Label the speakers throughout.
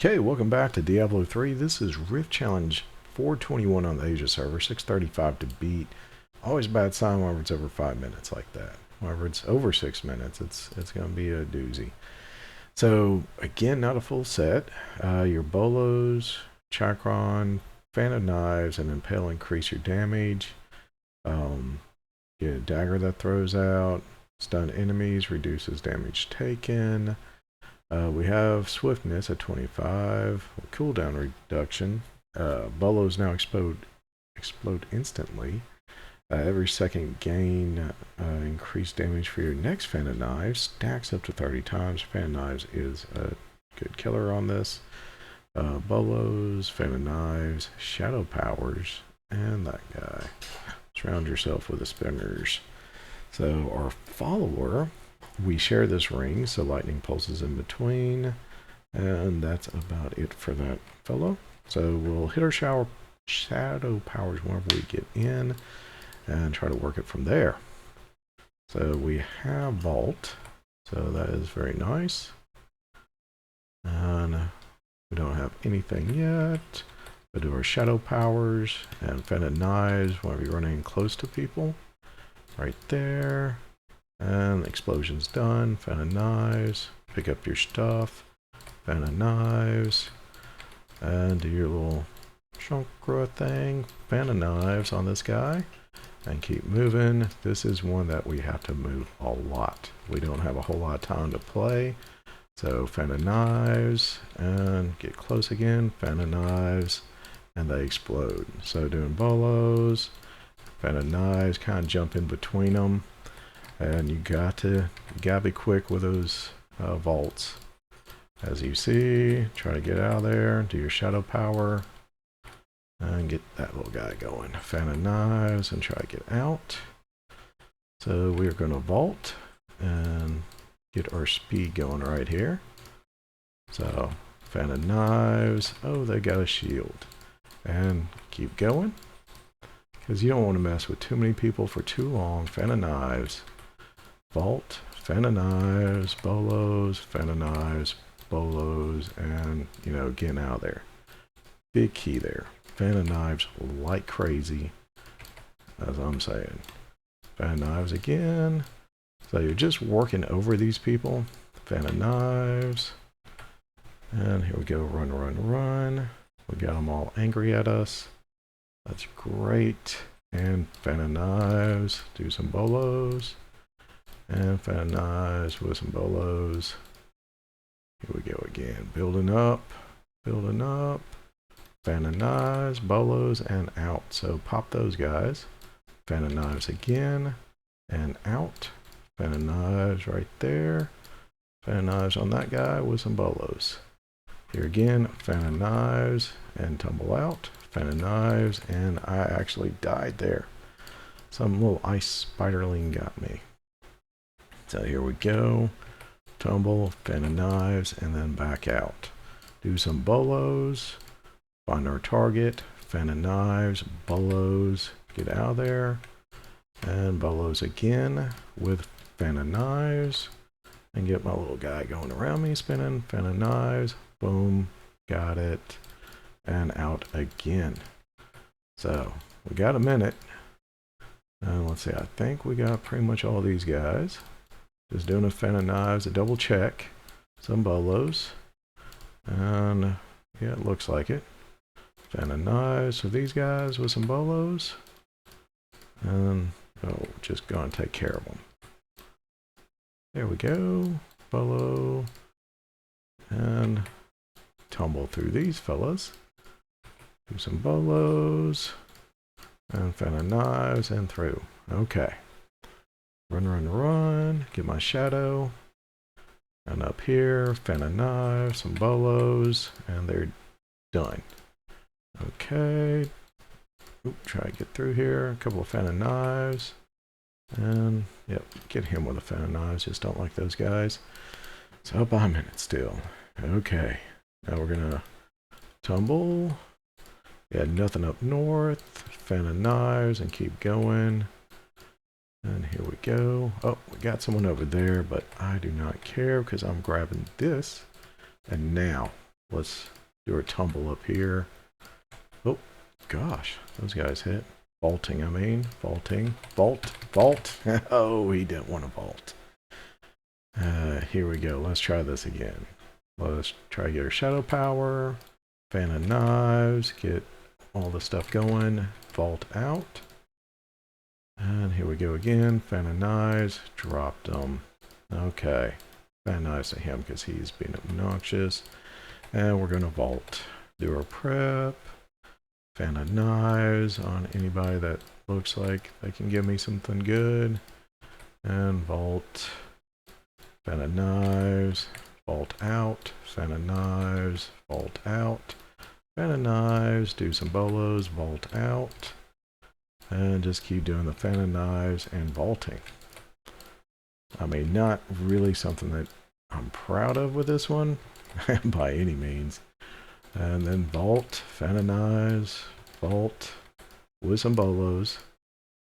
Speaker 1: Okay, welcome back to Diablo 3. This is Rift Challenge 421 on the Asia server, 635 to beat. Always a bad sign whenever it's over 5 minutes like that. Whenever it's over 6 minutes, it's going to be a doozy. So, again, not a full set. Your Bolos, Chakan, Fan of Knives, and Impale increase your damage. Get a dagger that throws out. Stun enemies, reduces damage taken. We have swiftness at 25, cooldown reduction. Bolos now explode instantly. Every second gain increased damage for your next Fan of Knives. Stacks up to 30 times. Fan of Knives is a good killer on this. Bolos, Fan of Knives, Shadow Powers, and that guy. Surround yourself with the spinners. So our follower, we share this ring, so lightning pulses in between, and that's about it for that fellow. So we'll hit our shadow powers whenever we get in and try to work it from there. So we have Vault, so that is very nice. And we don't have anything yet. We'll do our shadow powers and Fan of Knives whenever you're running close to people. Right there. And the explosion's done. Fan of Knives. Pick up your stuff. Fan of Knives. And do your little chakra thing. Fan of Knives on this guy. And keep moving. This is one that we have to move a lot. We don't have a whole lot of time to play. So Fan of Knives. And get close again. Fan of Knives. And they explode. So doing Bolos. Fan of Knives. Kind of jump in between them. And you gotta be quick with those vaults. As you see, try to get out of there, do your shadow power, and get that little guy going. Fan of Knives, and try to get out. So we're gonna vault and get our speed going right here. So Fan of Knives. Oh, they got a shield. And keep going, because you don't want to mess with too many people for too long. Fan of Knives. Vault, Fan of Knives, Bolos, Fan of Knives, Bolos, and, getting out of there. Big key there. Fan of Knives like crazy, as I'm saying. Fan of Knives again. So you're just working over these people. Fan of Knives. And here we go, run, run, run. We got them all angry at us. That's great. And Fan of Knives, do some Bolos. And Fan of Knives with some Bolos. Here we go again. Building up. Building up. Fan of Knives, Bolos, and out. So pop those guys. Fan of Knives again. And out. Fan of Knives right there. Fan of Knives on that guy with some Bolos. Here again. Fan of Knives. And tumble out. Fan of Knives. And I actually died there. Some little ice spiderling got me. So here we go. Tumble, Fan of Knives, and then back out. Do some Bolos. Find our target. Fan of Knives, Bolos. Get out of there. And Bolos again with Fan of Knives. And get my little guy going around me, spinning. Fan of Knives. Boom. Got it. And out again. So, we got a minute. And let's see, I think we got pretty much all these guys. Just doing a Fan of Knives, a double check. Some Bolos. And yeah, it looks like it. Fan of Knives for these guys with some Bolos. And just gonna take care of them. There we go. Bolo. And tumble through these fellas. Do some Bolos. And Fan of Knives and through. Okay. Run, run, run. Get my shadow. And up here, Fan of Knives, some Bolos, and they're done. Okay. Oop, try to get through here. A couple of Fan of Knives. And, yep, get him with a Fan of Knives. Just don't like those guys. So up by a minute still. Okay. Now we're going to tumble. Yeah, nothing up north. Fan of Knives and keep going. And here we go. Oh, we got someone over there, but I do not care because I'm grabbing this. And now Let's do a tumble up here. Oh, gosh. Those guys hit. Vaulting, I mean. Vaulting. Vault. Vault. Oh, he didn't want to vault. Here we go. Let's try this again. Let's try to get our shadow power. Fan of knives. Get all the stuff going. Vault out. And here we go again. Fan of knives. Dropped them. Okay. Fan of knives to him because he's being obnoxious. And we're going to vault. Do our prep. Fan of knives on anybody that looks like they can give me something good. And vault. Fan of knives. Vault out. Fan of knives. Vault out. Fan of knives. Do some bolos. Vault out. And just keep doing the fan of knives and vaulting. I mean, not really something that I'm proud of with this one by any means. And then vault, fan of knives, vault with some bolos,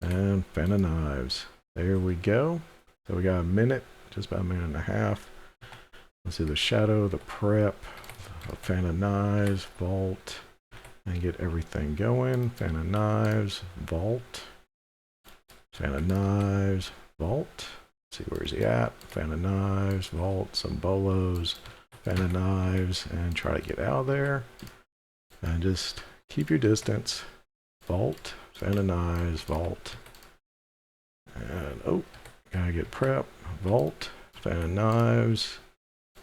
Speaker 1: and fan of knives. There we go. So we got a minute, just about a minute and a half. Let's do the shadow, the prep, the fan of knives, vault, and get everything going. Fan of knives, vault, fan of knives, vault. See where's he at? Fan of knives, vault, some bolos, fan of knives, and try to get out of there. And just keep your distance. Vault, fan of knives, vault. And oh, gotta get prep. Vault, fan of knives,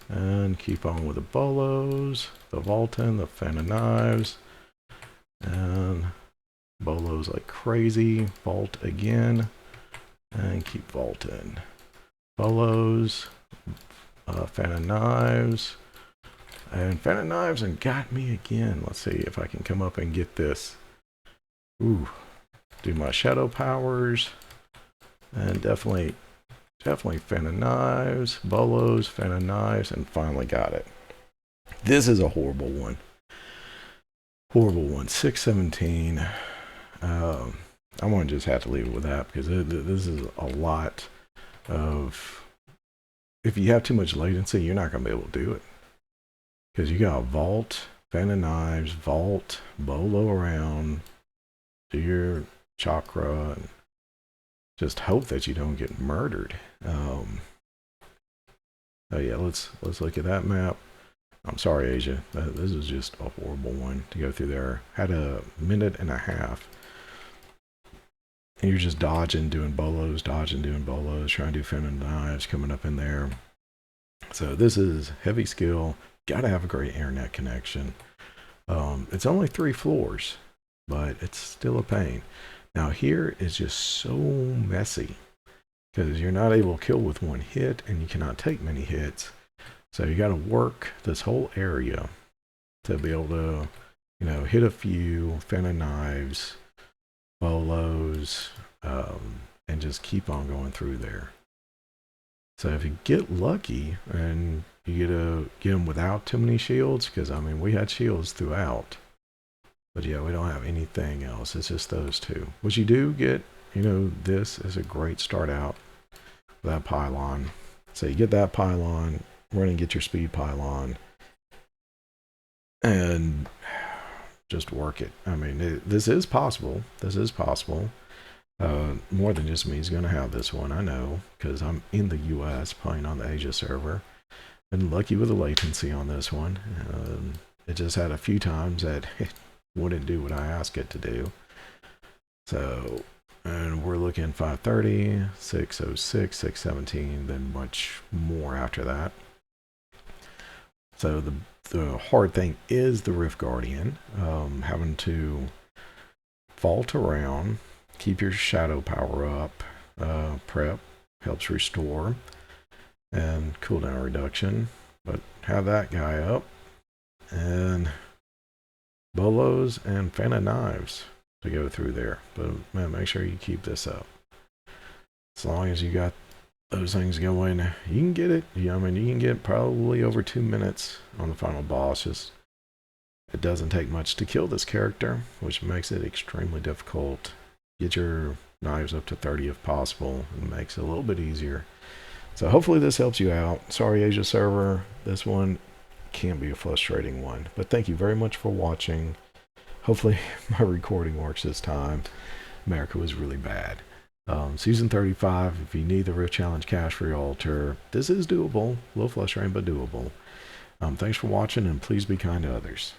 Speaker 1: and keep on with the bolos, the vaulting, the fan of knives, and bolos like crazy. Vault again, and keep vaulting. Bolos, fan of knives, and fan of knives, and got me again. Let's see if I can come up and get this. Ooh, do my shadow powers, and definitely fan of knives, bolos, fan of knives, and finally got it. This is a horrible one. Horrible one. 617. I'm going to just have to leave it with that because this is a lot of, if you have too much latency, you're not going to be able to do it. Because you got vault, fan of knives, vault, bolo around, do your chakra, and just hope that you don't get murdered. Oh yeah, let's look at that map. I'm sorry, Asia. This is just a horrible one to go through there. Had a minute and a half. And you're just dodging, doing bolos, trying to do fan of knives, coming up in there. So this is heavy skill. Got to have a great internet connection. It's only 3 floors, but it's still a pain. Now here is just so messy because you're not able to kill with one hit and you cannot take many hits. So you got to work this whole area to be able to, hit a few fan of knives, bolos, and just keep on going through there. So if you get lucky and you get them without too many shields, because I mean we had shields throughout, but yeah, we don't have anything else. It's just those two. What you do get, this is a great start out with that pylon. So you get that pylon, run and get your speed pylon, and just work it. I mean, this is possible. More than just me is going to have this one. I know, because I'm in the US playing on the Asia server. Been lucky with the latency on this one. It just had a few times that it wouldn't do what I asked it to do. So, and we're looking 530, 606, 617, then much more after that. So the hard thing is the Rift Guardian, having to vault around, keep your shadow power up, prep helps restore, and cooldown reduction. But have that guy up, and bolos and fan of knives to go through there. But man, make sure you keep this up. As long as you got those things going, you can get it. I mean, you can get probably over 2 minutes on the final boss. Just it doesn't take much to kill this character, which makes it extremely difficult. Get your knives up to 30 if possible, and makes it a little bit easier. So hopefully this helps you out. Sorry, Asia server. This one can be a frustrating one. But thank you very much for watching. Hopefully my recording works this time. America was really bad. Season 35, if you need the Rift Challenge cash for your altar, this is doable. A little frustrating, but doable. Thanks for watching, and please be kind to others.